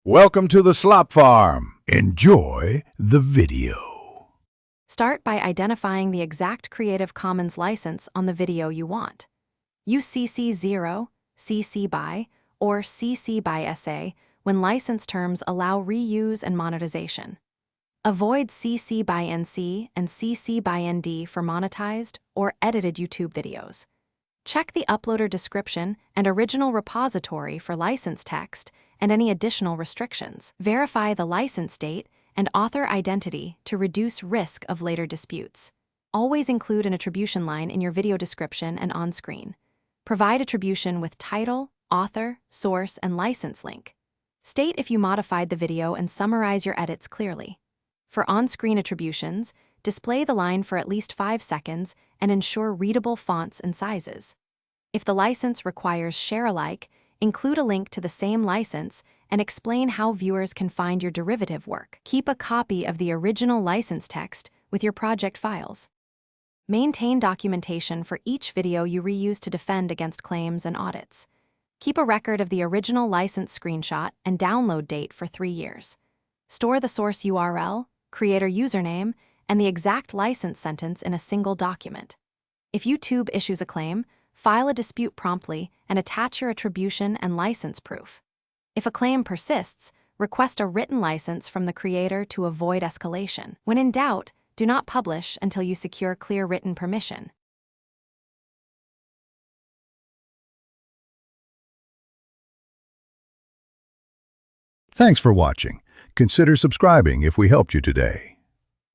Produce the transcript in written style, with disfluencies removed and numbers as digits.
Welcome to the Slop Farm. Enjoy the video. Start by identifying the exact Creative Commons license on the video you want. Use CC0, CC BY, or CC BY SA when license terms allow reuse and monetization. Avoid CC BY NC and CC BY ND for monetized or edited YouTube videos. Check the uploader description and original repository for license text and any additional restrictions. Verify the license date and author identity to reduce risk of later disputes. Always include an attribution line in your video description and on-screen. Provide attribution with title, author, source, and license link. State if you modified the video and summarize your edits clearly. For on-screen attributions, display the line for at least 5 seconds and ensure readable fonts and sizes. If the license requires share-alike, include a link to the same license and explain how viewers can find your derivative work. Keep a copy of the original license text with your project files. Maintain documentation for each video you reuse to defend against claims and audits. Keep a record of the original license screenshot and download date for 3 years. Store the source URL, creator username, and the exact license sentence in a single document. If YouTube issues a claim, file a dispute promptly and attach your attribution and license proof. If a claim persists, request a written license from the creator to avoid escalation. When in doubt, do not publish until you secure clear written permission. Thanks for watching. Consider subscribing if we helped you today.